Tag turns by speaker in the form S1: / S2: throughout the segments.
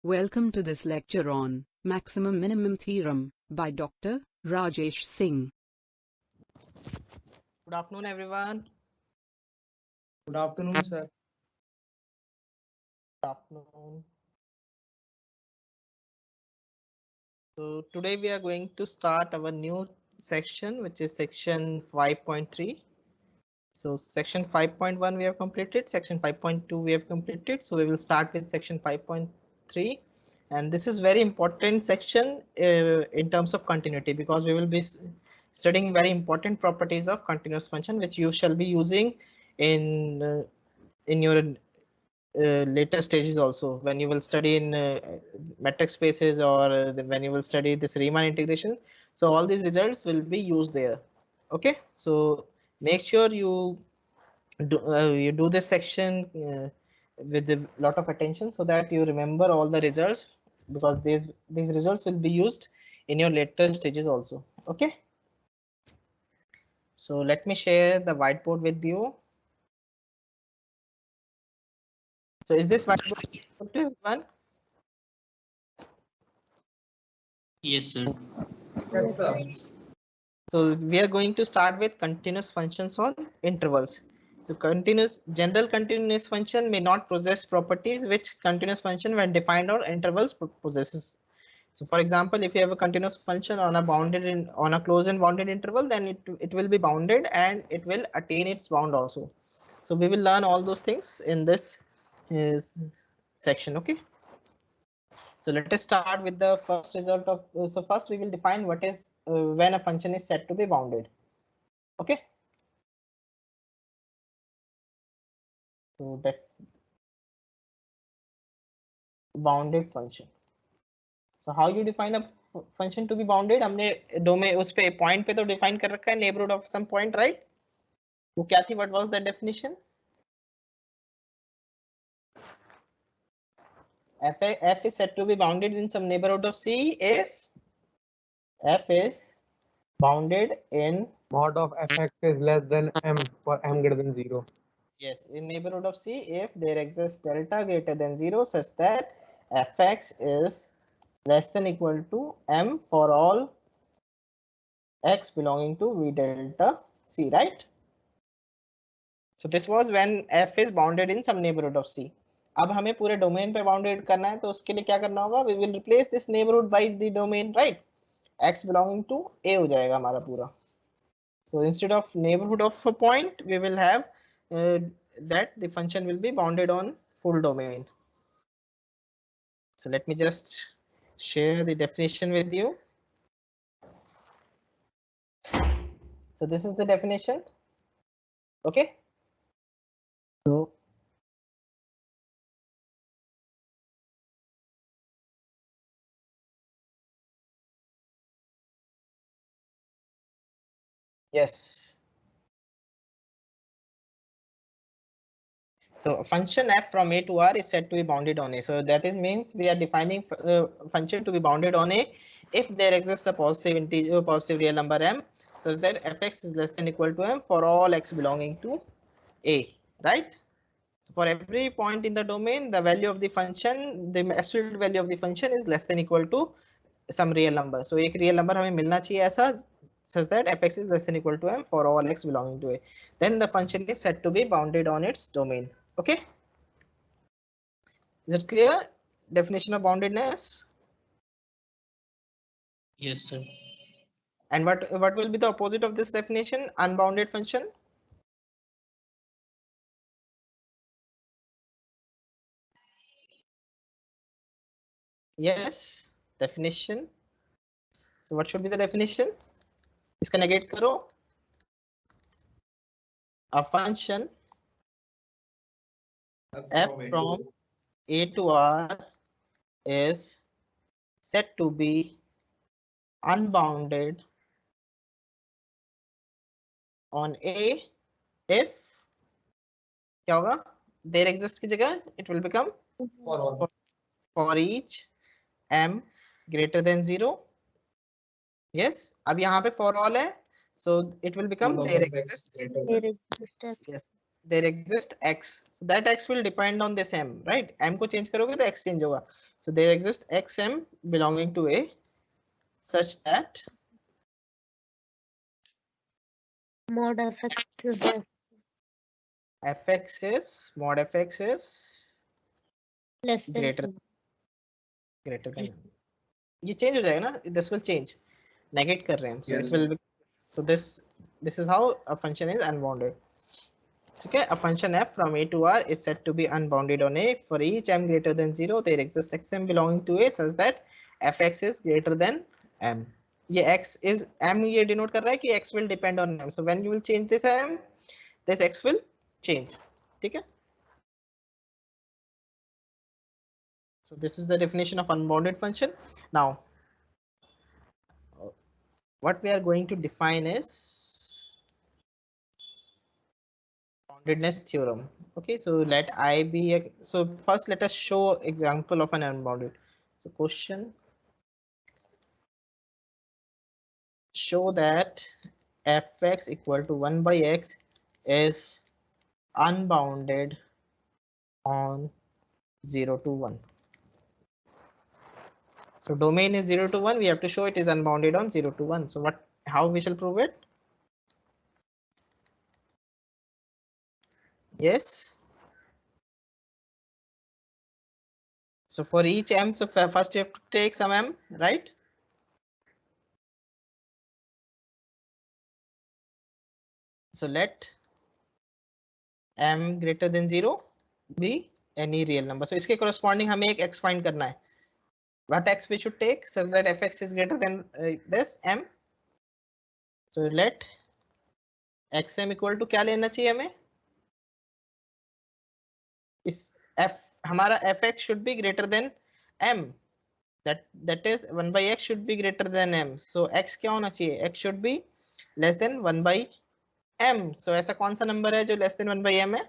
S1: Welcome to this lecture on Maximum Minimum Theorem by Dr. Rajesh Singh.
S2: Good afternoon, everyone.
S3: Good afternoon, sir.
S2: Good afternoon. So today we are going to start our new section, which is section 5.3. So section 5.1 we have completed, section 5.2 we have completed. So we will start with section 5.3. And this is very important section in terms of continuity, because we will be studying very important properties of continuous function, which you shall be using in your later stages also, when you will study in metric spaces, or when you will study this Riemann integration. So all these results will be used there. Okay, so make sure you do this section with a lot of attention, so that you remember all the results, because these results will be used in your later stages also. Okay, so let me share the whiteboard with you. So is this whiteboard good to everyone?
S4: Yes, sir.
S3: Yes, sir.
S2: So we are going to start with continuous functions on intervals. So general continuous function may not possess properties which continuous function when defined on intervals possesses. So for example, if you have a continuous function on a closed and bounded interval, then it will be bounded and it will attain its bound also. So we will learn all those things in this section. Okay. So let us start with the first result of. So first we will define what is when a function is said to be bounded. Okay. So that bounded function. So how you define a function to be bounded? हमने domain उस पे point पे तो define कर रखा है, neighbourhood of some point, right? वो क्या थी? What was the definition? F is said to be bounded in some neighborhood of C if F is bounded in
S3: Mod of fx is less than m for m greater than 0.
S2: Yes, in neighborhood of C if there exists delta greater than 0 such that fx is less than equal to m for all x belonging to V delta C, right? So this was when f is bounded in some neighborhood of C. अब हमें पूरे domain पे bounded करना है, तो उसके लिए क्या करना होगा? We will replace this neighborhood by the domain, right? X belonging to A हो जाएगा हमारा पूरा. So instead of neighborhood of a point, we will have that the function will be bounded on full domain. So let me just share the definition with you. So this is the definition. Okay. So yes. So a function f from A to R is said to be bounded on A. So that is means we are defining function to be bounded on A if there exists a positive integer, positive real number m, such that fx is less than equal to m for all x belonging to A, right? For every point in the domain, the value of the function, the absolute value of the function is less than equal to some real number. So एक real number हमें मिलना चाहिए ऐसा, such that fx is less than equal to m for all x belonging to A. Then the function is said to be bounded on its domain. Okay. Is it clear? Definition of boundedness?
S4: Yes, sir.
S2: And what will be the opposite of this definition? Unbounded function. Yes, definition. So what should be the definition? इसका negate करो. A function f from A to R is said to be unbounded on A if क्या होगा? There exists की जगह it will become for each m greater than 0. Yes, अब यहाँ पे for all है, so it will become there exists. Yes, there exists x, so that x will depend on this m, right? M को change करोगे तो x change होगा. So there exists xm belonging to A such that
S5: mod fx is
S2: fx is mod fx is
S5: less than
S2: greater than m. ये change हो जाएगा ना, this will change, negate कर रहे हैं, so it will be, so this is how a function is unbounded. Okay, a function f from A to R is said to be unbounded on A. For each m greater than 0, there exists xm belonging to A such that fx is greater than m. ये x is m, ये denote कर रहा है कि x will depend on m. So when you will change this m, this x will change. ठीक है? So this is the definition of unbounded function. Now, what we are going to define is boundedness theorem. Okay, so let I be a, so first let us show example of an unbounded. So question, show that fx equal to 1 by x is unbounded on 0 to 1. So domain is 0 to 1, we have to show it is unbounded on 0 to 1. So what, how we shall prove it? Yes. So for each m, so first you have to take some m, right? So let m greater than 0 be any real number. So इसके corresponding हमें एक x find करना है. What x we should take such that fx is greater than this m. So let xm equal to क्या लेना चाहिए हमें? इस f हमारा fx should be greater than m. That is 1 by x should be greater than m. So x क्या होना चाहिए? X should be less than 1 by m. So ऐसा कौन सा नंबर है जो less than 1 by m है?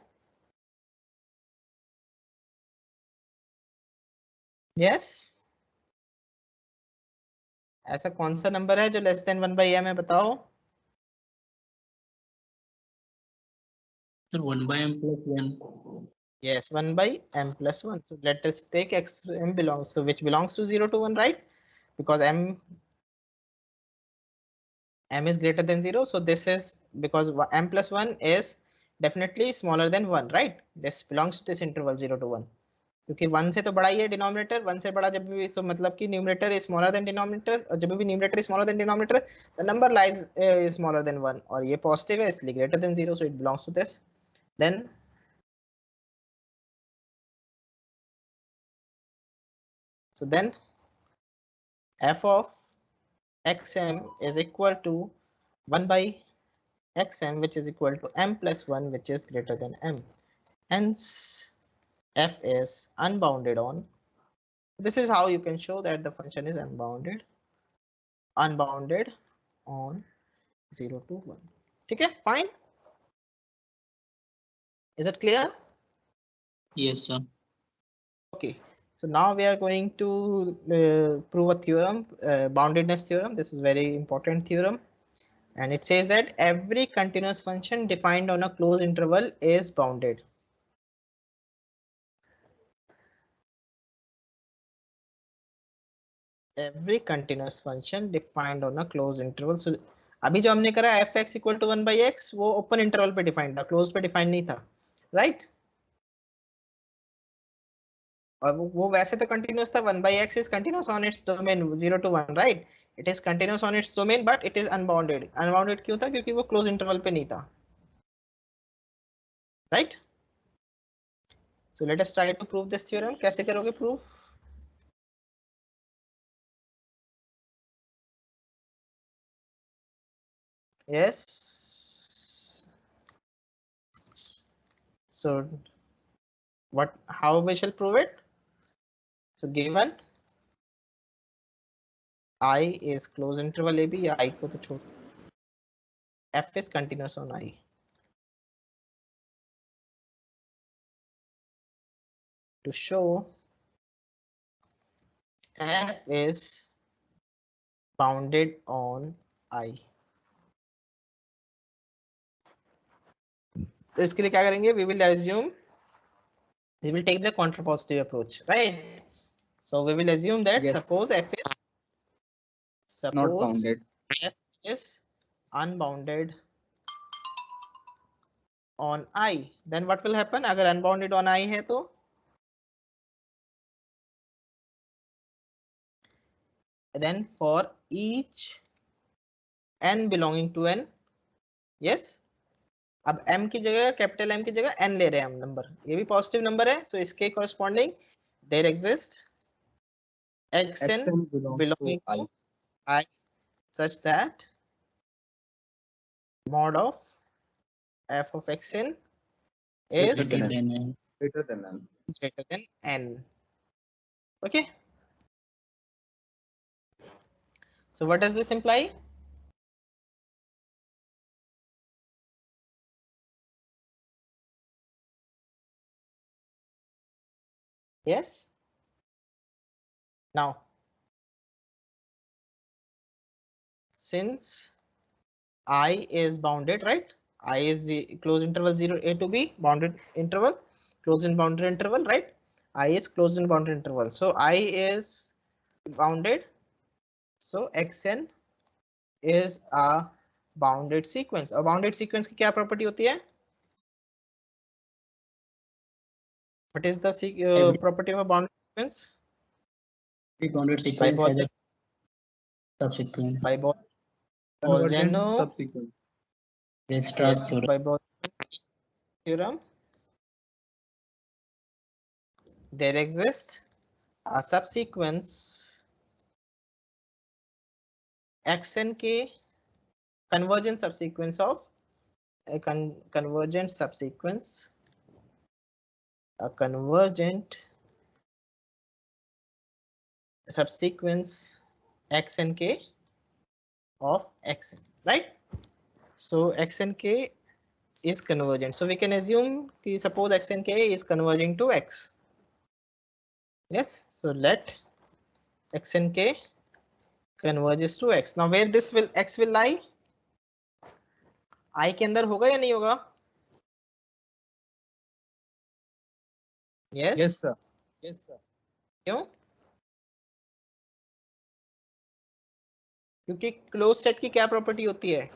S2: Yes. ऐसा कौन सा नंबर है जो लेस देन 1 by m है, बताओ?
S4: Sir, 1 by m plus 1.
S2: Yes, 1 by m plus 1. So let us take x m belongs, so which belongs to 0 to 1, right? Because m is greater than 0. So this is because m plus 1 is definitely smaller than 1, right? This belongs to this interval 0 to 1. क्योंकि 1 से तो बड़ा ही है denominator, 1 से बड़ा जब भी, so मतलब कि numerator is smaller than denominator, और जब भी numerator is smaller than denominator the number lies is smaller than 1, और ये पॉजिटिव है इसलिए greater than 0, so it belongs to this. Then so then f of xm is equal to 1 by xm, which is equal to m plus 1, which is greater than m. Hence f is unbounded on, this is how you can show that the function is unbounded on 0 to 1. ठीक है, fine. Is it clear?
S4: Yes, sir.
S2: Okay, so now we are going to prove a theorem, boundedness theorem. This is very important theorem, and it says that every continuous function defined on a closed interval is bounded. Every continuous function defined on a closed interval. So अभी जो हमने करा fx equal to 1 by x वो open interval पे defined था, closed पे defined नहीं था, right? और वो वैसे तो continuous था, 1 by x is continuous on its domain 0 to 1, right? It is continuous on its domain, but it is unbounded. Unbounded क्यों था? क्योंकि वो closed interval पे नहीं था, right? So let us try to prove this theorem. कैसे करोगे proof? Yes. So what, how we shall prove it? So given I is closed interval AB, या I को तो छोड़, f is continuous on I. To show f is bounded on I, तो इसके लिए क्या करेंगे, we will take the contrapositive approach, right? So we will assume that
S6: Yes.
S2: suppose f
S6: bounded.
S2: is unbounded on I, then what will happen? अगर unbounded on I है तो then for each n belonging to n, yes, अब m की जगह, capital M की जगह n ले रहे हैं हम नंबर, ये भी पॉजिटिव नंबर है, सो इसके corresponding there exist xn belonging to I such that mod of f of xn is
S4: Greater than n.
S6: Greater than n.
S2: greater than n. Okay, so what does this imply? Yes, now since I is bounded, right? I is the closed interval 0 a to b, bounded interval, closed and bounded interval, right? I is closed and bounded interval, so I is bounded, so xn is a bounded sequence. और bounded sequence की क्या property होती है? What is the property of a bounded sequence?
S4: Every bounded sequence has a subsequence.
S2: By Bolzano
S6: subsequence.
S4: Weierstrass theorem.
S2: by Bolzano's theorem, there exists a subsequence xnk, convergent subsequence of a convergent subsequence, a convergent subsequence xnk of xn, right? So xnk is convergent, so we can assume कि suppose xnk is converging to x. Yes, so let xnk converges to x. Now where this will x will lie? I के अंदर होगा या नहीं होगा? Yes.
S6: Yes, sir. Yes, sir.
S2: क्यों? क्योंकि close set की क्या प्रॉपर्टी होती है?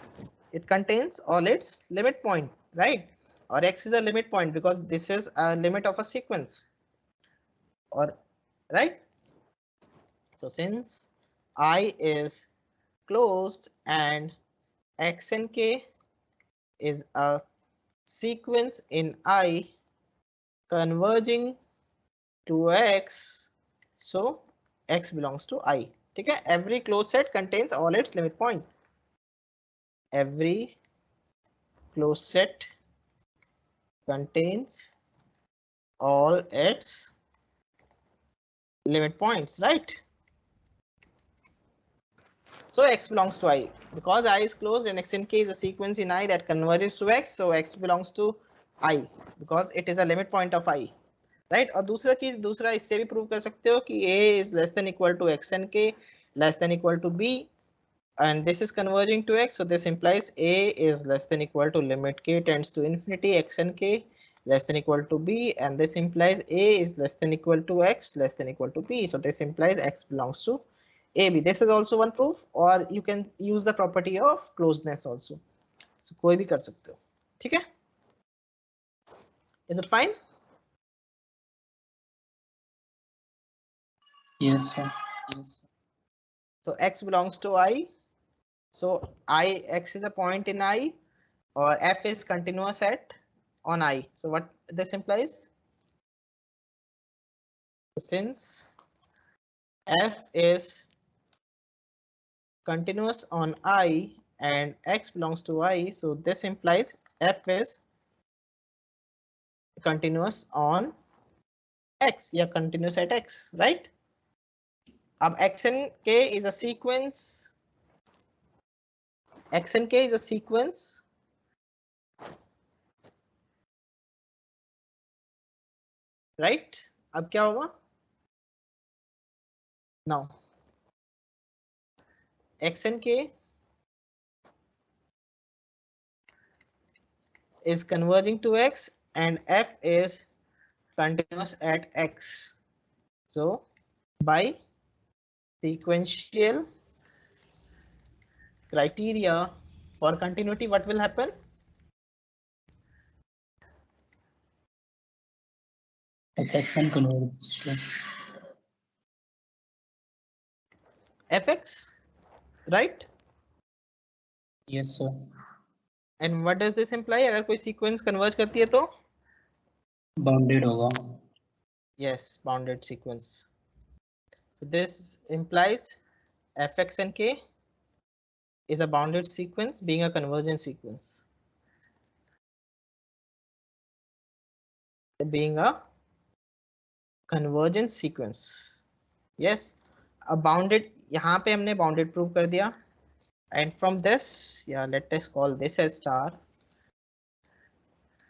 S2: It contains all its limit point, right? Or x is a limit point because this is a limit of a sequence, or right? So since I is closed and xnk is a sequence in I converging to x, so x belongs to I. ठीक है, every closed set contains all its limit point. Every closed set contains all its limit points, right? So x belongs to I because I is closed and xnk is a sequence in I that converges to x, so x belongs to I because it is a limit point of I, right? और दूसरा इससे भी prove कर सकते हो कि a is less than equal to xnk less than equal to b, and this is converging to x, so this implies a is less than equal to limit k tends to infinity xnk less than equal to b, and this implies a is less than equal to x less than equal to b, so this implies x belongs to ab. This is also one proof, or you can use the property of closeness also, so कोई भी कर सकते हो, ठीक है? Is it fine?
S4: Yes, sir. Yes, sir.
S2: So x belongs to I, so x is a point in I, or f is continuous at on I, so what this implies? Since f is continuous on I and x belongs to I, so this implies f is continuous on x, yeah, continuous at x, right? अब xnk is a sequence, xnk is a sequence right? अब क्या होगा? Now xnk is converging to x and f is continuous at x. So by sequential criteria for continuity, what will happen?
S4: fxn converges to
S2: Fx, right?
S4: yes sir.
S2: And what does this imply? अगर कोई sequence converge करती है तो
S4: Bounded होगा.
S2: yes, bounded sequence. So this implies fx and k is a bounded sequence being a convergent sequence. Being a convergent sequence. Yes, a bounded, यहाँ पे हमने bounded prove कर दिया. And from this, yeah, let us call this as star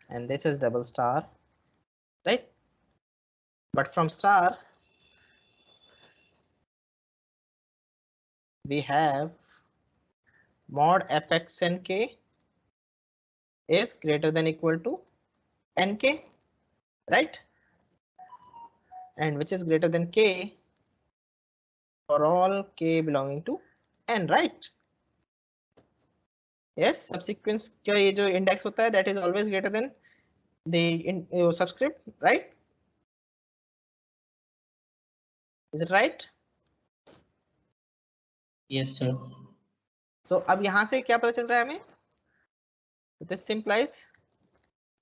S2: and this is double star, right? But from star, we have mod fx and k is greater than equal to nk, right? And which is greater than k for all k belonging to n, right? Yes, subsequence का ये जो index होता है that is always greater than the subscript, right? Is it right?
S4: Yes sir.
S2: So अब यहाँ से क्या पता चल रहा है हमें? This implies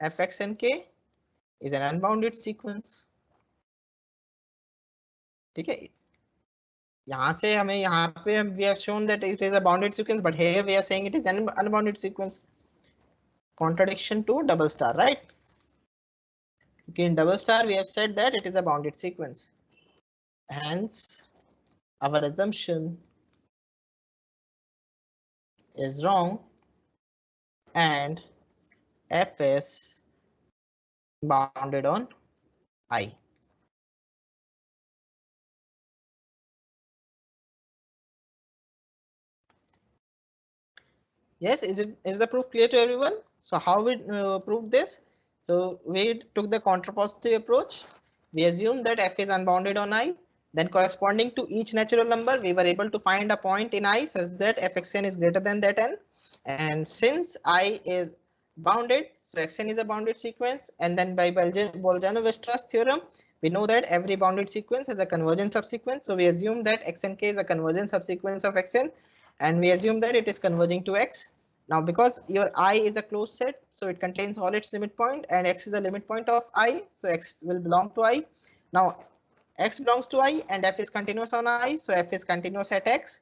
S2: fx and k is an unbounded sequence. ठीक है, यहाँ से हमें यहाँ पे we have shown that it is a bounded sequence, but here we are saying it is an unbounded sequence. Contradiction to double star, right? Okay, in double star we have said that it is a bounded sequence. Hence, our assumption is wrong and f is bounded on I. Yes, is the proof clear to everyone? So how we prove this? So we took the contrapositive approach. We assume that f is unbounded on I. Then corresponding to each natural number, we were able to find a point in I such that fxn is greater than that n. And since I is bounded, so xn is a bounded sequence. And then by Bolzano-Weierstrass theorem, we know that every bounded sequence has a convergent subsequence. So we assume that xnk is a convergent subsequence of xn. And we assume that it is converging to x. Now because your I is a closed set, so it contains all its limit point and x is the limit point of I, so x will belong to I. Now x belongs to I and f is continuous on I, so f is continuous at x.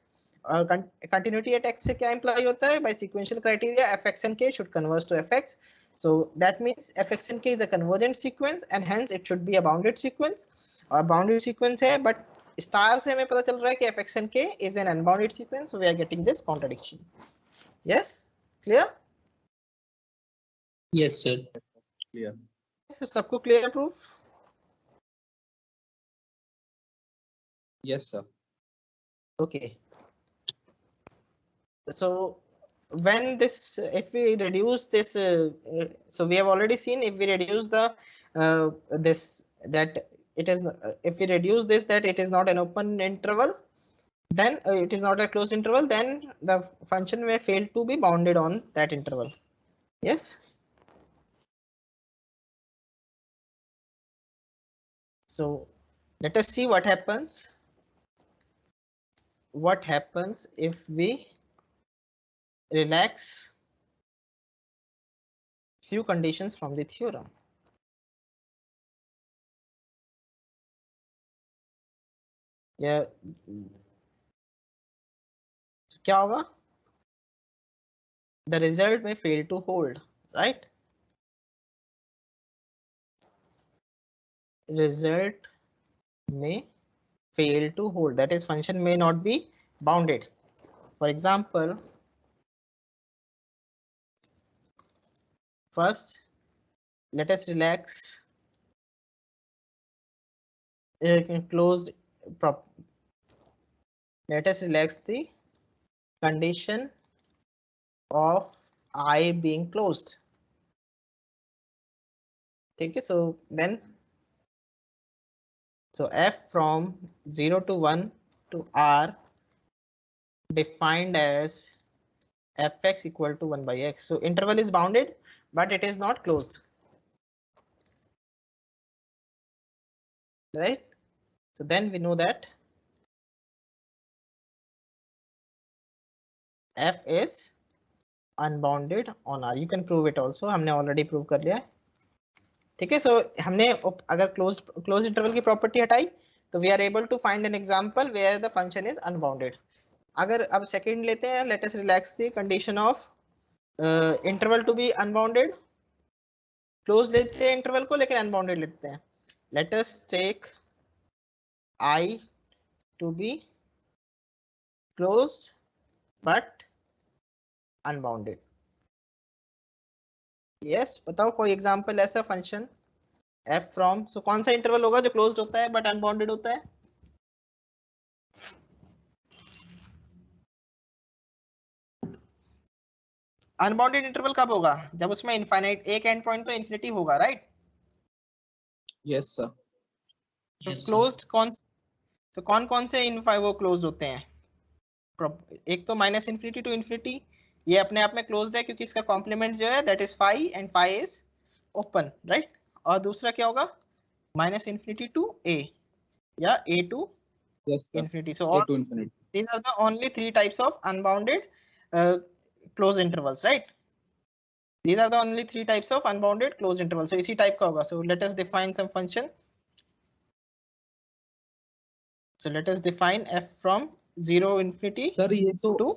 S2: Continuity at x से क्या imply होता है? By sequential criteria, fx and k should converge to fx. So that means fx and k is a convergent sequence and hence it should be a bounded sequence. A bounded sequence है, but star से हमें पता चल रहा है कि fx and k is an unbounded sequence, so we are getting this contradiction. Yes, clear?
S4: Yes sir.
S6: Clear.
S2: So सबको clear proof?
S6: Yes, sir.
S2: Okay. So when this, if we reduce this, so we have already seen if we reduce the this that it is if we reduce this that it is not an open interval, then it is not a closed interval, then the function may fail to be bounded on that interval. Yes. So let us see what happens. What happens if we relax few conditions from the theorem? Yeah. क्या होगा? The result may fail to hold, right? Result may fail to hold, that is function may not be bounded. For example, first let us relax closed prop. Let us relax the condition of I being closed. ठीक है, so then so f from 0 to 1 to r defined as fx equal to 1 by x. So interval is bounded, but it is not closed, right? So then we know that f is unbounded on r. You can prove it also. हमने already prove कर लिया है. ठीक है, so हमने अगर closed interval की property हटाई तो we are able to find an example where the function is unbounded. अगर अब second लेते हैं, let us relax the condition of interval to be unbounded. Closed लेते हैं interval को, लेकिन unbounded लेते हैं. Let us take I to be closed but unbounded. Yes, बताओ कोई एग्जांपल ऐसा फंक्शन f from, so कौन सा इंटरवल होगा जो क्लोज्ड होता है बट अनबाउंडेड होता है? अनबाउंडेड इंटरवल कब होगा? जब उसमें इनफाइनाइट एक एंड पॉइंट तो इन्फिनिटी होगा, राइट?
S6: Yes, sir.
S2: तो
S4: Yes, sir.
S2: क्लोज्ड कौन कौन से वो क्लोज्ड होते हैं? एक तो माइनस इन्फिनिटी टू इन्फिनिटी, ये अपने आप में क्लोज्ड है क्योंकि इसका कॉम्प्लीमेंट जो है that is phi and phi is open, right? और दूसरा क्या होगा? माइनस इन्फिनिटी टू ए या a to
S6: Yes, sir.
S2: infinity. So
S6: A
S2: all
S6: to infinity.
S2: these are the only three types of unbounded closed intervals, right? These are the only three types of unbounded closed intervals. So इसी type का होगा. So let us define some function. So let us define f from 0 infinity
S6: Sir, ये तो
S2: to,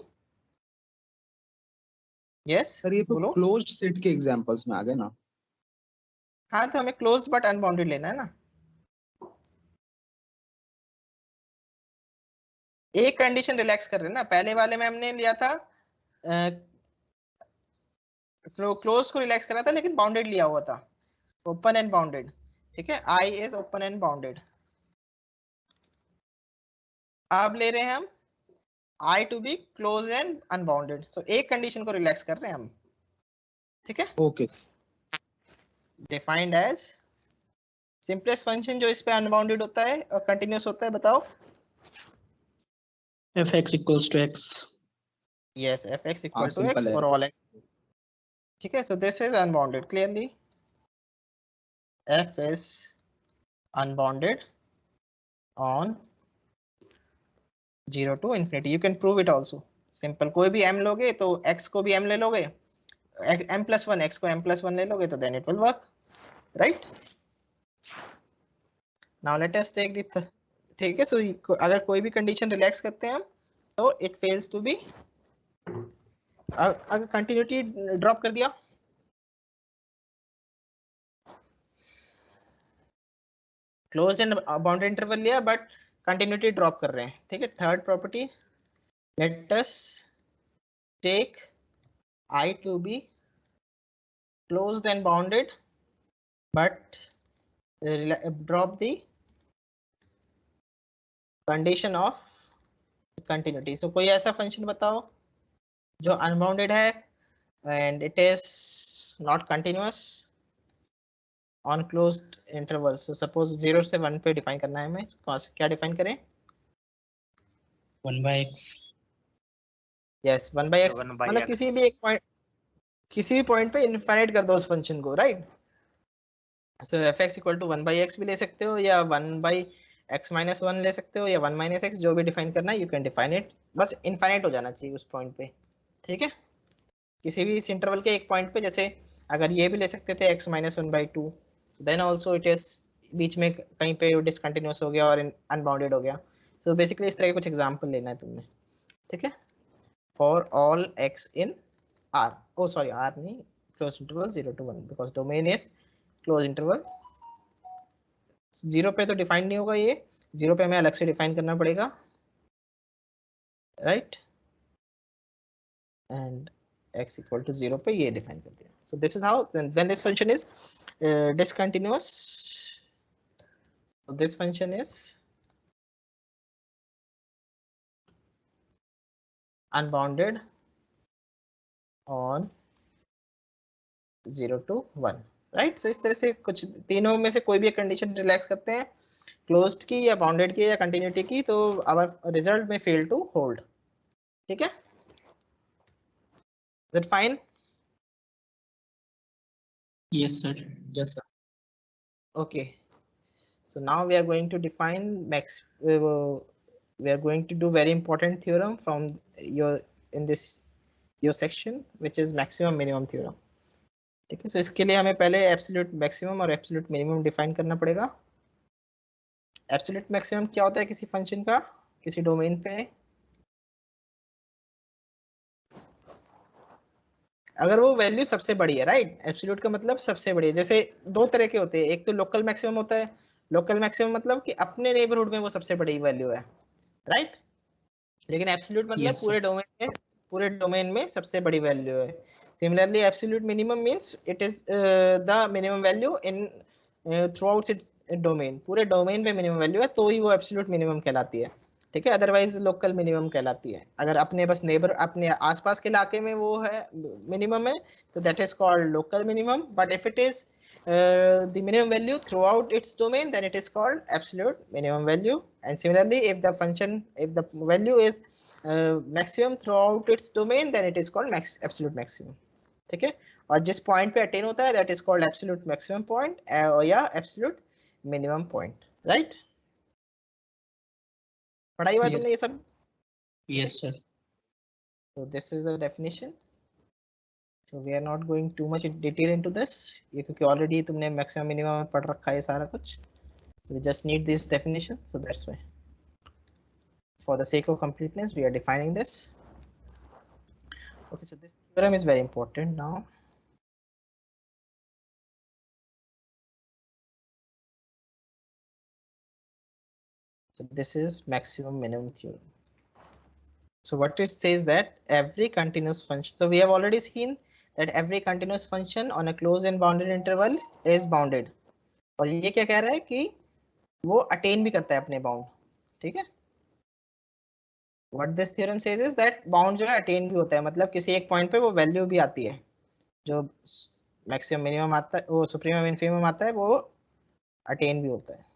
S2: yes,
S6: sir ये तो
S2: बोलो.
S6: closed set के examples में आ गए ना.
S2: हाँ, तो हमें closed but unbounded लेना है ना. एक कंडीशन रिलैक्स कर रहे हैं ना. पहले वाले में हमने लिया था क्लोज को रिलैक्स करा था, लेकिन बाउंडेड लिया हुआ था, ओपन एंड बाउंडेड. ठीक है, I is open and bounded. अब ले रहे हैं हम I to be close and unbounded. So एक कंडीशन को रिलैक्स कर रहे हैं हम. ठीक है,
S6: Okay.
S2: Defined as simplest function जो इस पे अनबाउंडेड होता है और कंटिन्यूअस होता है, बताओ.
S4: fx equals to x.
S2: Yes, f x equal to
S6: simple
S2: x
S6: है.
S2: For all x. ठीक है, so this is unbounded clearly. F is unbounded on 0 to infinity. You can prove it also. Simple. कोई भी m लोगे तो x को भी m ले लोगे, m plus 1 x को m plus 1 ले लोगे तो then it will work, right? Now let us take the ठीक है, so अगर कोई भी कंडीशन रिलैक्स करते हैं हम तो it fails to be, अगर कंटिन्यूटी ड्रॉप कर दिया, क्लोज्ड एंड बाउंडेड इंटरवल लिया बट कंटिन्यूटी ड्रॉप कर रहे हैं. ठीक है, third property, let us take I to be closed and bounded but drop the condition of continuity. So कोई ऐसा फंक्शन बताओ जो अनबाउंडेड है and it is not continuous on closed interval. So suppose 0 से 1 पे डिफाइन करना है हमें, क्या डिफाइन करें?
S4: 1 by x.
S2: Yes, 1 by x, मतलब किसी भी पॉइंट पे इनफाइनाइट कर दो उस फंक्शन को, right? So fx equal to 1 by x भी ले सकते हो या 1 by x minus 1 ले सकते हो या 1 minus x, जो भी डिफाइन करना है यू कैन डिफाइन इट. बस इनफाइनाइट हो जाना चाहिए उस पॉइंट पे. ठीक है, किसी भी इस इंटरवल के एक पॉइंट पे, जैसे अगर ये भी ले सकते थे x minus 1 by 2, then also it is बीच में कहीं पे डिसकंटिन्यूअस हो गया और अनबाउंडेड हो गया. सो बेसिकली इस तरह के कुछ एग्जांपल लेना है तुमने. ठीक है, for all x in R, oh sorry, R नहीं, closed interval 0 to 1 because domain is closed interval. 0 पे तो डिफाइन नहीं होगा, ये 0 पे हमें अलग से डिफाइन करना पड़ेगा, right? And x equal to 0 पे ये डिफाइन कर दिया. So this is how then this function is discontinuous. So this function is unbounded on 0 to 1. Right. सो इस तरह से कुछ तीनों में से कोई भी एक कंडीशन रिलैक्स करते हैं, क्लोज्ड की या बाउंडेड की या कंटिन्यूटी की, तो आवर रिजल्ट में फेल टू होल्ड। ठीक है, is it fine?
S4: Yes, sir.
S6: Yes, sir.
S2: Okay, so now we are going to define we are going to do very important theorem from your in this your section, which is maximum minimum theorem. ठीक है, so इसके लिए हमें पहले absolute maximum और absolute minimum define करना पड़ेगा। Absolute maximum क्या होता है किसी फंक्शन का किसी डोमेन पे? अगर वो वैल्यू सबसे बड़ी है, राइट। एब्सोल्यूट का मतलब सबसे बड़ी है। जैसे दो तरह के होते हैं, एक तो लोकल मैक्सिमम होता है। लोकल मैक्सिमम मतलब कि अपने नेबरहुड में वो सबसे बड़ी वैल्यू है, राइट। लेकिन एब्सोल्यूट मतलब
S4: Yes, sir.
S2: पूरे डोमेन में सबसे बड़ी वैल्यू है। Similarly absolute minimum means it is the minimum value in throughout its domain. पूरे डोमेन में मिनिमम वैल्यू है तो ही वो एब्सोल्यूट मिनिमम कहलाती है। ठीक है, अदरवाइज लोकल मिनिमम कहलाती है। अगर अपने बस नेबर अपने आसपास के इलाके में वो है मिनिमम है तो that is called local minimum. But if it is the minimum value throughout its domain, then it is called absolute minimum value. And similarly, if the value is maximum throughout its domain, then it is called absolute maximum. ठीक है, और जिस point पे attain होता है that is called absolute maximum point या absolute minimum point, right? पढ़ाई हुआ
S4: Yes.
S2: तुमने ये सब?
S4: Yes, sir.
S2: So this is the definition. So we are not going too much in detail into this, ये क्योंकि already तुमने maximum minimum में पढ़ रखा है सारा कुछ. So we just need this definition, so that's why. For the sake of completeness, we are defining this. Okay, so this theorem is very important now. So this is maximum minimum theorem. So what it says that every continuous function, so we have already seen that every continuous function on a closed and bounded interval is bounded. और ये क्या कह रहा है कि वो attain भी करता है अपने बाउंड। ठीक है, what this theorem says is that bound जो है अटेन भी होता है, मतलब किसी एक पॉइंट पे वो वैल्यू भी आती है, जो मैक्सिमम मिनिमम आता है, वो सुप्रीमम इन्फिमम आता है, वो अटेन भी होता है।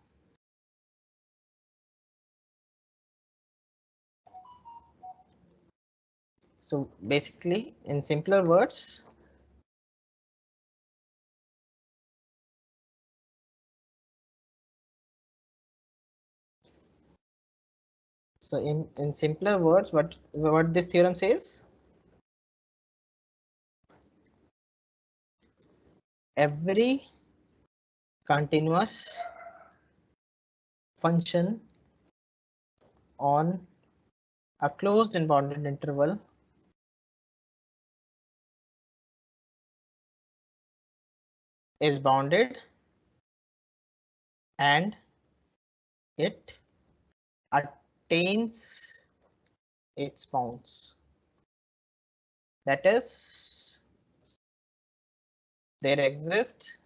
S2: So basically, in simpler words, so in simpler words, what this theorem says, every continuous function on a closed and bounded interval is bounded and it attains its bounds. That is, there exists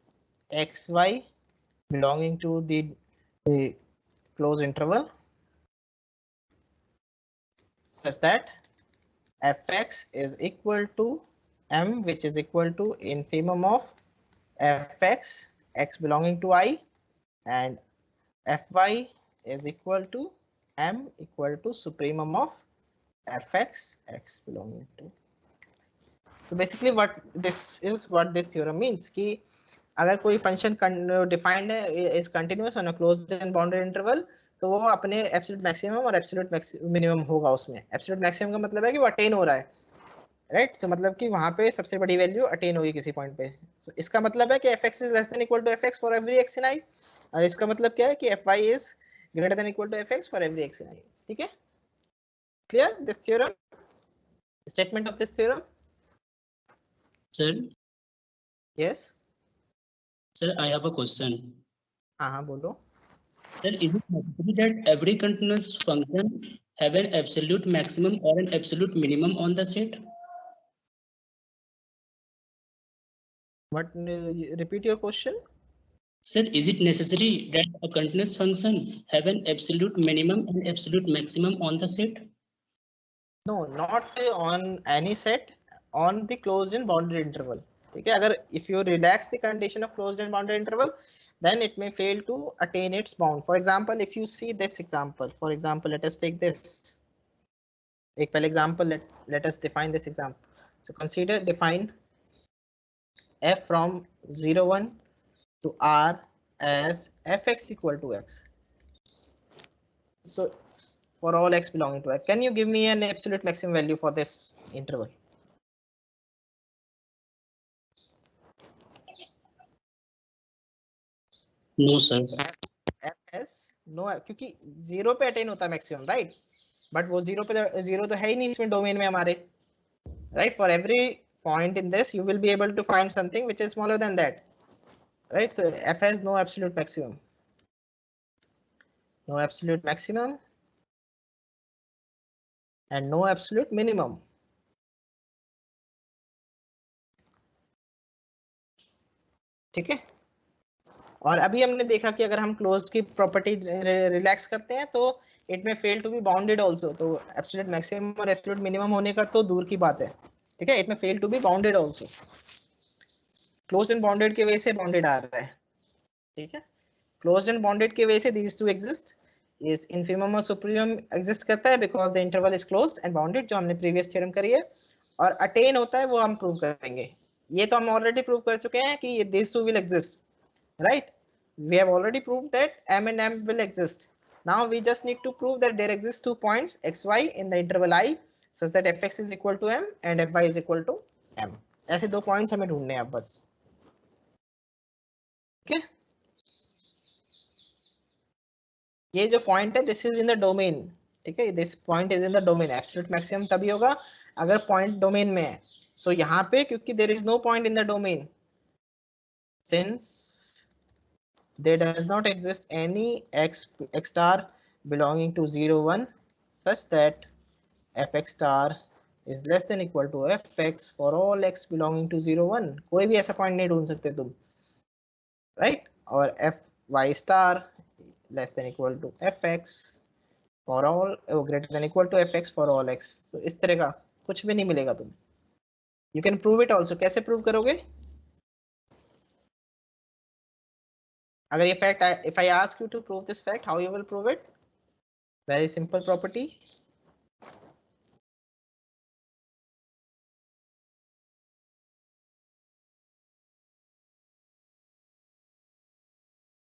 S2: xy belonging to the closed interval such that fx is equal to m, which is equal to infimum of fx, x belonging to I, and fy is equal to m equal to supremum of fx, x belonging to. So basically what this theorem means कि अगर कोई function defined है is continuous on a closed and bounded interval, तो वो अपने absolute maximum और absolute minimum होगा उसमें। एब्सोल्यूट मैक्सिमम का मतलब है कि वो अटेन हो रहा है, राइट। सो मतलब कि वहां पे सबसे बड़ी वैल्यू अटेन होगी किसी पॉइंट पे। सो इसका मतलब है कि fx is less than equal to fx for every x in i, और इसका मतलब क्या है कि fy is greater than equal to fx for every x in i। ठीक है, clear this theorem, statement of this theorem?
S4: Sir,
S2: yes,
S4: sir, I have a question.
S2: हाँ बोलो।
S4: Sir, is it necessary that every continuous function have an absolute maximum or an absolute minimum on the set?
S2: What, repeat your question?
S4: Sir, is it necessary that a continuous function have an absolute minimum and absolute maximum on the set?
S2: No, not on any set, on the closed and bounded interval. ठीक है, अगर if you relax the condition of closed and bounded interval, then it may fail to attain its bound. For example, if you see this example, for example, let us take this. एक पहले example, let us define this example. So consider, define f from 0 1 to r as fx equal to x. So for all x belonging to r, can you give me an absolute maximum value for this interval?
S4: No, sir.
S2: fs no, क्योंकि 0 पे attain होता है maximum, right? But वो 0 पे, 0 तो है ही नहीं इसमें डोमेन में हमारे, right? For every point in this you will be able to find something which is smaller than that, right? So f has no absolute maximum, no absolute maximum and no absolute minimum. ठीक है, और अभी हमने देखा कि अगर हम closed की प्रॉपर्टी रिलैक्स करते हैं तो it may fail to be bounded also, तो एब्सोल्यूट मैक्सिमम और एब्सोल्यूट मिनिमम होने का तो दूर की बात है, ठीक है? It may fail to be bounded also, closed and bounded की वजह से बाउंडेड आ रहा है, ठीक है? क्लोज्ड एंड बाउंडेड की वजह से these two exist, is infimum और supremum exist करता है because the interval is closed and bounded, जो हमने previous theorem करी है, और attain होता है वो हम प्रूव करेंगे। ये तो हम ऑलरेडी प्रूव कर चुके हैं कि these two will exist, right? We have already proved that m and m will exist. Now we just need to prove that there exist 2 points xy in the interval I such that fx is equal to m and fy is equal to m. ऐसे 2 points हमें ढूंढने हैं अब बस, ठीक है? ये जो पॉइंट है this is in the domain, ठीक है? This point is in the domain. Absolute maximum तभी होगा अगर पॉइंट डोमेन में है। सो यहाँ पे क्योंकि there is no point in the domain, since there does not exist any x star belonging to 0 1 such that fx star is less than equal to fx for all x belonging to 0 1, कोई भी ऐसा point नहीं ढूंढ सकते तुम, right? और fy star less than equal to fx for all greater than equal to fx for all x. So इस तरह का कुछ भी नहीं मिलेगा तुम। You can prove it also. कैसे प्रूव करोगे? अगर ये fact, if I ask you to prove this fact, how you will prove it? Very simple property.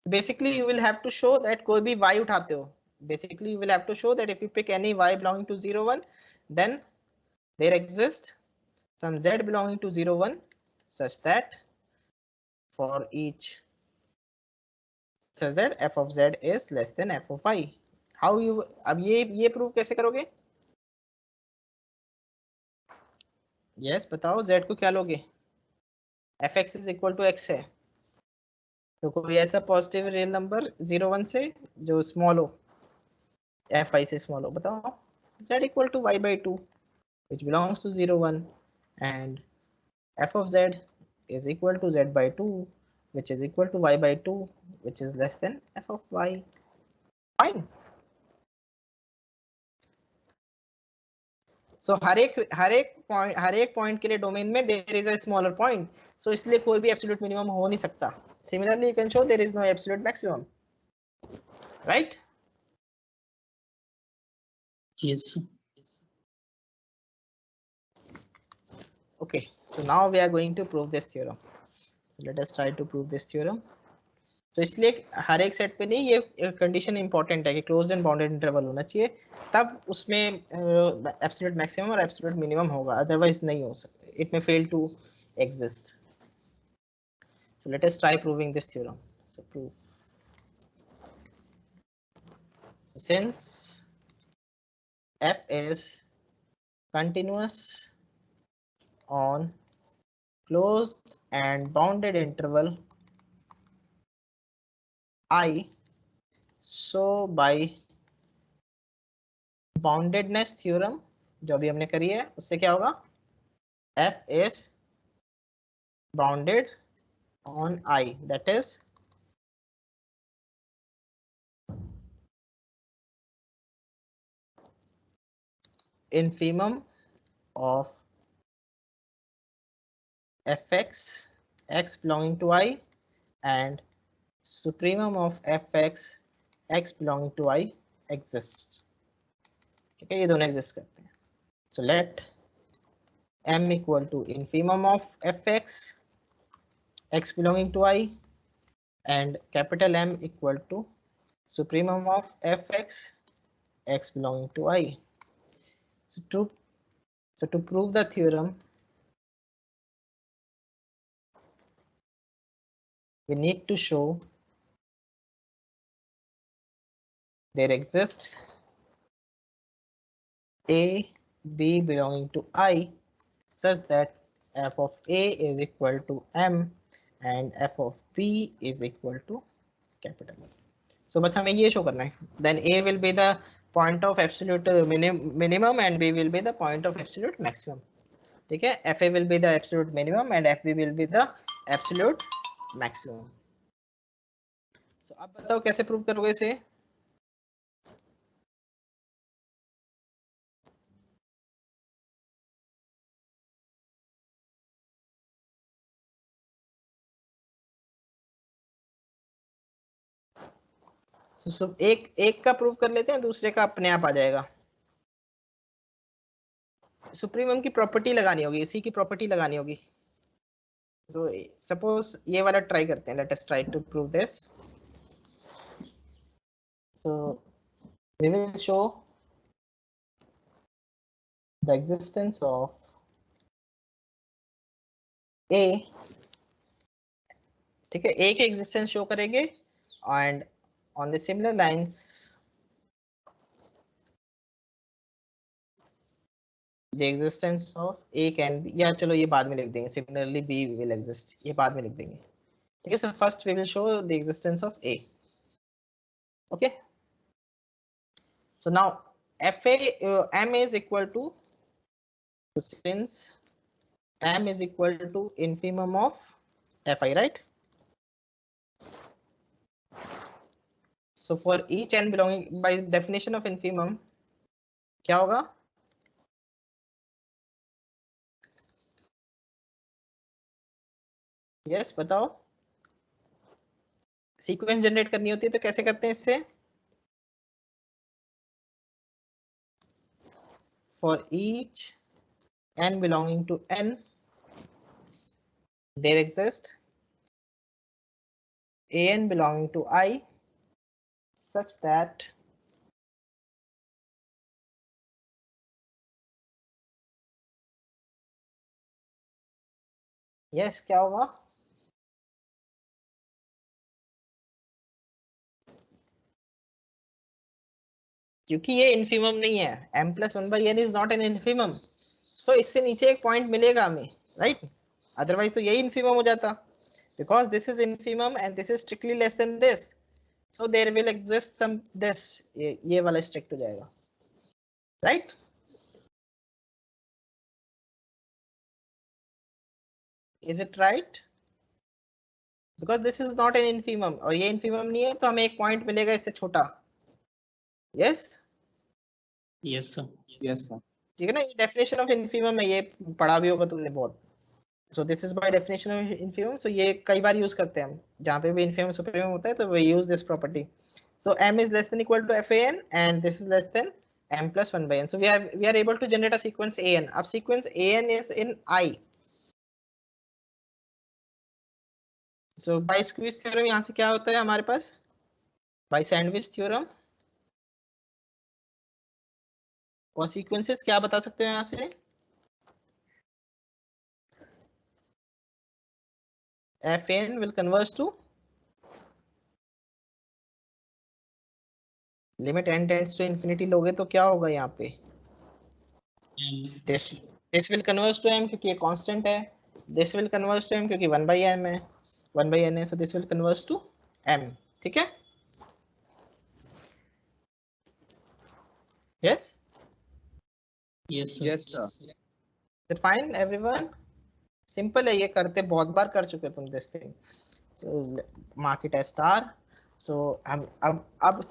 S2: Basically you will have to show that कोई भी y उठाते हो, basically you will have to show that if you pick any y belonging to 0 1, then there exists some z belonging to 0 1 such that for each such that f of z is less than f of y. How you, अब ये prove कैसे करोगे? yes, बताओ, z को क्या लोगे? fx is equal to x है, तो कोई ऐसा पॉजिटिव रियल नंबर 0 1 से जो स्मॉल हो, fy से स्मॉल हो, बताओ। z equal to y by 2 which belongs to 0 1 and f of z is equal to z by 2 which is equal to y by 2 which is less than f of y. Fine. So हर एक point के लिए domain में there is a smaller point, so इसलिए कोई भी absolute minimum हो नहीं सकता। Similarly you can show there is no absolute maximum, right?
S4: Yes.
S2: Okay, so now we are going to prove this theorem. So let us try to prove this theorem. तो इसलिए हर एक set पे नहीं, ये condition important है कि closed and bounded interval होना चाहिए, तब उसमें एब्सोल्यूट मैक्सिमम और एब्सोल्यूट मिनिमम होगा, अदरवाइज नहीं हो सकते, it may fail to exist. So let us try proving this theorem. So proof. So since f is continuous on closed and bounded interval I, so by boundedness theorem जो अभी हमने करी है उससे क्या होगा? f is bounded on I, that is infimum of fx x belonging to I and supremum of fx x belonging to I exists. ठीक है, ये दोनों एग्जिस्ट करते हैं. So let m equal to infimum of fx x belonging to I and capital M equal to supremum of fx x belonging to I. So to prove the theorem, we need to show there exists a b belonging to I such that f of a is equal to m and f of b is equal to capital M. So बस हमें ये show करना है. Then a will be the point of absolute minimum and b will be the point of absolute maximum. ठीक है, fa will be the absolute minimum and fb will be the absolute maximum. So अब बताओ कैसे prove करोगे इसे. So एक का prove कर लेते हैं, दूसरे का अपने आप आ जाएगा. सुप्रीमम की प्रॉपर्टी लगानी होगी, इसी की प्रॉपर्टी लगानी होगी. So suppose ये वाला ट्राई करते हैं. Let us try to prove this. So we will show the existence of A. ठीक है, A के existence शो करेंगे and on the similar lines the existence of A can be, या चलो ये बाद में लिख देंगे. Similarly B will exist, ये बाद में लिख देंगे. ठीक है, so first we will show the existence of A. Okay. So now m is equal to, since m is equal to infimum of fi, right? So for each n belonging, by definition of infimum क्या होगा? Yes, बताओ. Sequence generate करनी होती है तो कैसे करते हैं इससे? For each n belonging to n, there exists an belonging to I such that yes, क्या होगा? क्योंकि ये इन्फीमम नहीं है, m plus 1/n is not an infimum, so इससे नीचे एक पॉइंट मिलेगा हमें, राइट? अदरवाइज तो यही इन्फीमम हो जाता, because this is infimum and this is strictly less than this, so there will exist some this, ये वाला strict हो जाएगा, right? Is it right? Because this is not an infimum और ये infimum नहीं है तो हमें एक पॉइंट मिलेगा इससे छोटा. Yes?
S4: Yes, sir.
S6: Yes, sir.
S2: ठीक है ना, ये डेफिनेशन ऑफ इन्फीमम है, ये पढ़ा भी होगा तुमने बहुत. So this is by definition of infimum. So ये कई बार यूज करते हैं हम, जहाँ पे भी इन्फीमम सुप्रीमम होता है तो we use this property. So m is less than equal to fan and this is less than m plus 1/n. So we are able to generate a sequence an. अब sequence an is in I. So by squeeze theorem यहाँ से क्या होता है हमारे पास? By sandwich theorem. और sequences क्या बता सकते हो यहाँ से? Fan will converge to limit n tends to infinity लोगे तो क्या होगा यहाँ पे? This will converge to m क्योंकि ये कांस्टेंट है. This will converge to m क्योंकि 1/n है, 1/n है, so this will converge to m. ठीक है? Yes?
S4: Yes, sir.
S6: Yes, sir.
S2: Is it fine, everyone? Simple है, ये करते बहुत बार कर चुके तुम this thing. So mark it as star. So हम अब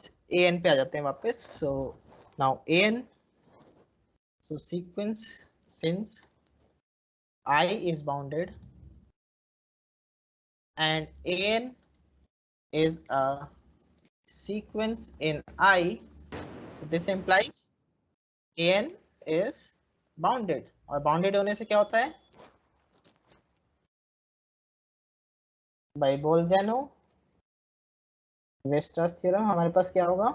S2: an पे आ जाते हैं वापस. So now an. So sequence since I is bounded and an is a sequence in I, so this implies an is bounded, और bounded होने से क्या होता है, बाय बोल्जानो वेस्टर्स थ्योरम हमारे पास क्या होगा,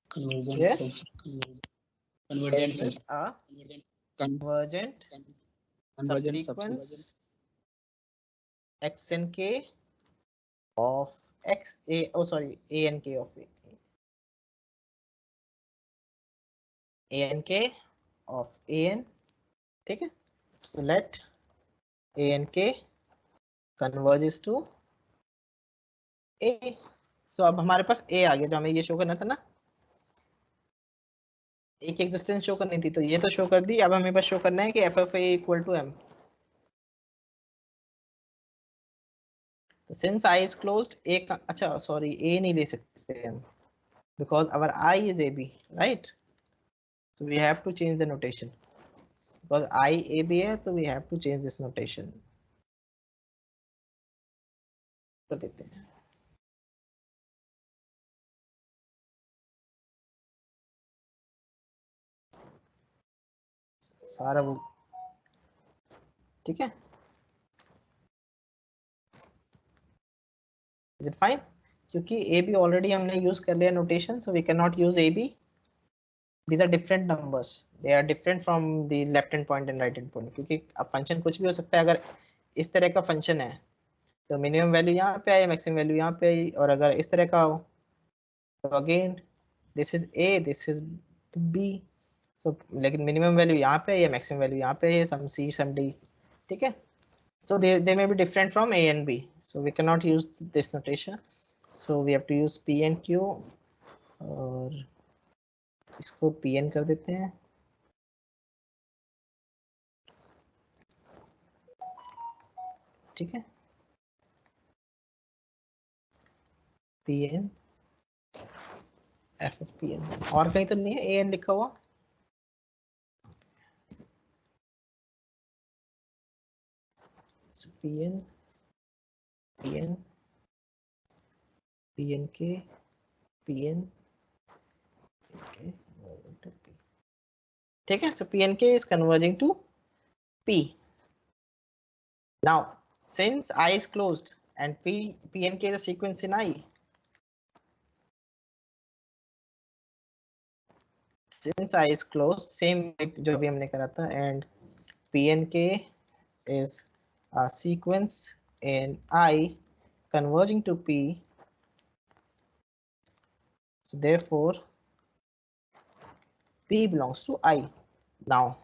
S4: Convergent
S2: yes,
S4: convergent
S2: there is a convergent
S6: Convergent
S2: subsequence x and k of x a, oh sorry, a and k of a and k of an, ठीक है, so let a and k converges to a, so अब हमारे पास a आ गया, जो हमें ये show करना था ना, a की एग्जिस्टेंस शो करनी थी, तो ये तो शो कर दी, अब हमें बस शो करना है कि f of a equal to m, तो सिंस i is closed, a का, अच्छा सॉरी a नहीं ले सकते हम, because our I is AB, right? So we have to change the notation. Because I AB है, तो we have to change this notation. कर देते हैं. सारा वो ठीक है? Is it fine? क्योंकि AB already हमने use कर लिया notation, so we cannot use AB. These are different numbers. They are different from the left hand point and right hand point. क्योंकि अब function कुछ भी हो सकता है, अगर इस तरह का function है, तो minimum value यहाँ पे आई, maximum value यहाँ पे आई, और अगर इस तरह का हो, तो again this is A, this is B. So लेकिन मिनिमम वैल्यू यहाँ पे है या मैक्सिमम वैल्यू यहाँ पे है, सम सी सम डी, ठीक है, so they may be different from A and B, so we cannot use this notation, so we have to use P and Q, और इसको Pn कर देते हैं, ठीक है, Pn f of Pn, और कहीं तो नहीं है An लिखा हुआ, so Pn Pn Pnk Pn, ठीक है, so Pnk is converging to P. Now since I is closed and Pnk is a sequence in I, since I is closed, same जो अभी हमने करा था, and Pnk is a sequence in I converging to P, so therefore P belongs to I. Now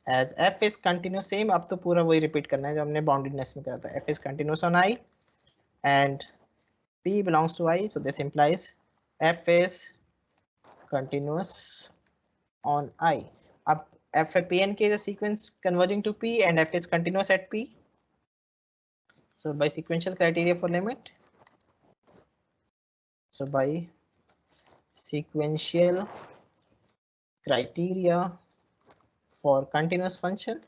S2: as f is continuous, same अब तो पूरा वही repeat करना है जो हमने boundedness में करा था, f is continuous on I and P belongs to I, so this implies f is continuous on I. अब f Pnk is a sequence converging to P and f is continuous at P, so by sequential criteria for limit, so by sequential criteria for continuous function,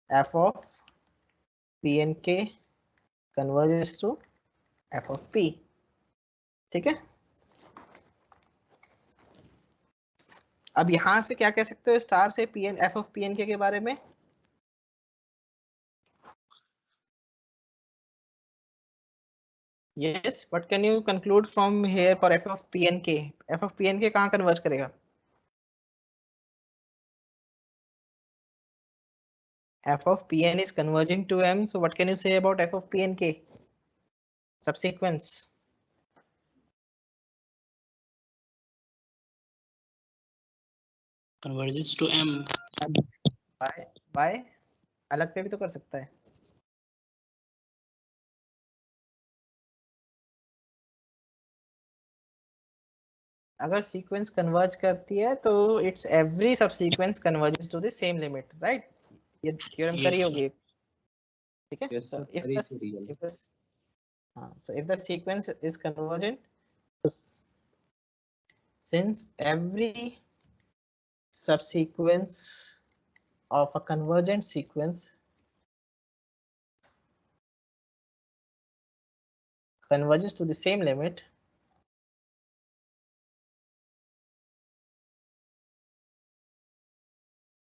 S2: f of Pnk converges to f of P, ठीक है, अब यहां से क्या कह सकते हो star से f of Pnk के बारे में, yes, what can you conclude from here for f of Pnk? f of Pnk कहाँ कन्वर्ज करेगा, f of Pn is converging to M, so what can you say about f of Pnk subsequence?
S4: converges to M.
S2: by अलग पे भी तो कर सकता है, अगर सीक्वेंस कन्वर्ज करती है तो it's every subsequence converges to the same limit, right, ये थ्योरम
S4: Yes,
S2: करी
S4: sir.
S2: होगी, ठीक है,
S6: Yes,
S2: so
S6: sir.
S2: if
S6: Very
S2: the
S6: real.
S2: if the so if the sequence is convergent, so since every subsequence of a convergent sequence converges to the same limit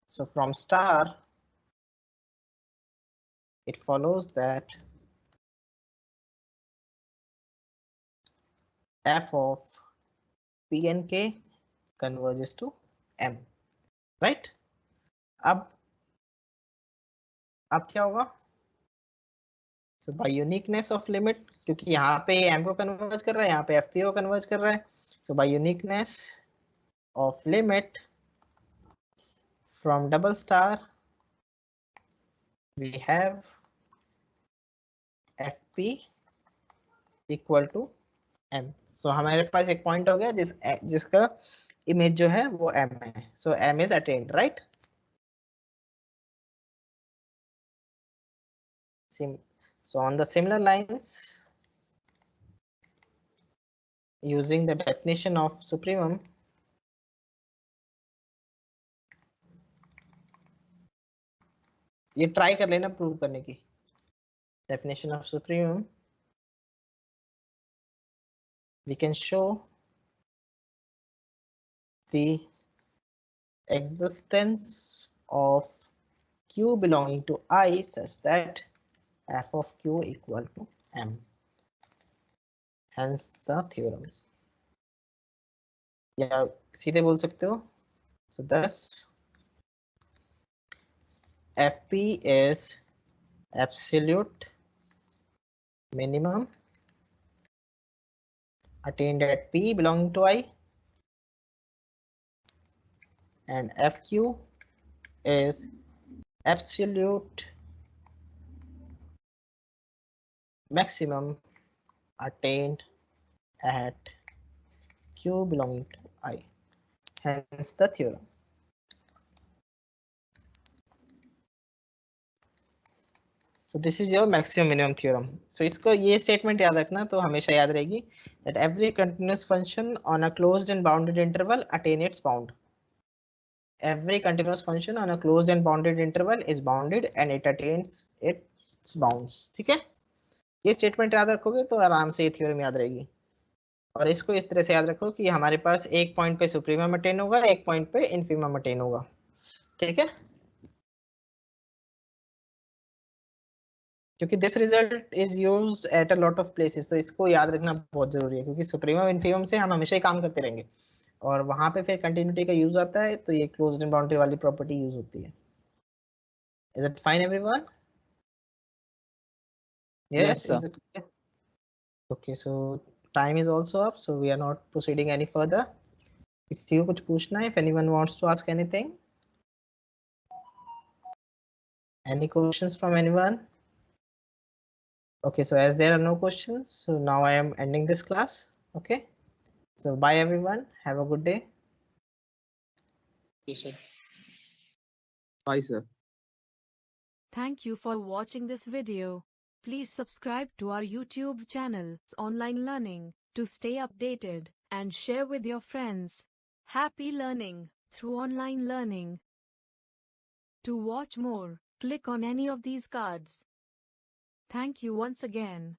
S2: so from star it follows that f of p and k converges to m, right? अब क्या होगा? So by uniqueness of limit, क्योंकि यहाँ पे m को converge कर रहा है, यहाँ पे fp को कन्वर्ज कर रहा है, so by uniqueness of limit from double star we have fp equal to m. So हमारे पास एक पॉइंट हो गया जिसका इमेज जो है वो m है, so m is attained, right? So on the similar lines, using the definition of supremum, ये ट्राई कर लेना प्रूव करने की. Definition of supremum, we can show the existence of q belonging to I such that f of q equal to m. Hence the theorems. या सीधे बोल सकते हो. So thus fp is absolute minimum attained at p belonging to I, and fq is absolute maximum attained at q belonging to I. Hence the theorem. So this is your maximum minimum theorem. So इसको ये statement याद रखना तो हमेशा याद रहेगी that every continuous function on a closed and bounded interval attain its bound. Every continuous function on a closed and bounded interval is bounded and it attains its bounds. ठीक है, ये स्टेटमेंट याद रखोगे तो आराम से ये थ्योरम याद रहेगी. और इसको इस तरह से याद रखो कि हमारे पास एक पॉइंट पे सुप्रीमम अटेन होगा, एक पॉइंट पे इनफीमम अटेन होगा. ठीक है, क्योंकि this result is used at a lot of places, तो इसको याद रखना बहुत जरूरी है क्योंकि सुप्रीमम इनफीमम से हम हमेशा ही काम करते रहेंगे और वहां पे फिर कंटिन्यूटी का यूज आता है तो ये क्लोज्ड एंड बाउंड्री वाली प्रॉपर्टी यूज होती है. Is it fine everyone?
S6: Yes, sir.
S2: Is it okay? Okay, so time is also up, so we are not proceeding any further. किसी को कुछ पूछना है? If anyone wants to ask anything, any questions from anyone? Okay, so as there are no questions, so now I am ending this class. Okay, so bye everyone, have a good day.
S4: Yes, sir.
S6: Bye, sir.
S7: Thank you for watching this video. Please subscribe to our YouTube channel, Online Learning, to stay updated and share with your friends. Happy learning through online learning. To watch more, click on any of these cards. Thank you once again.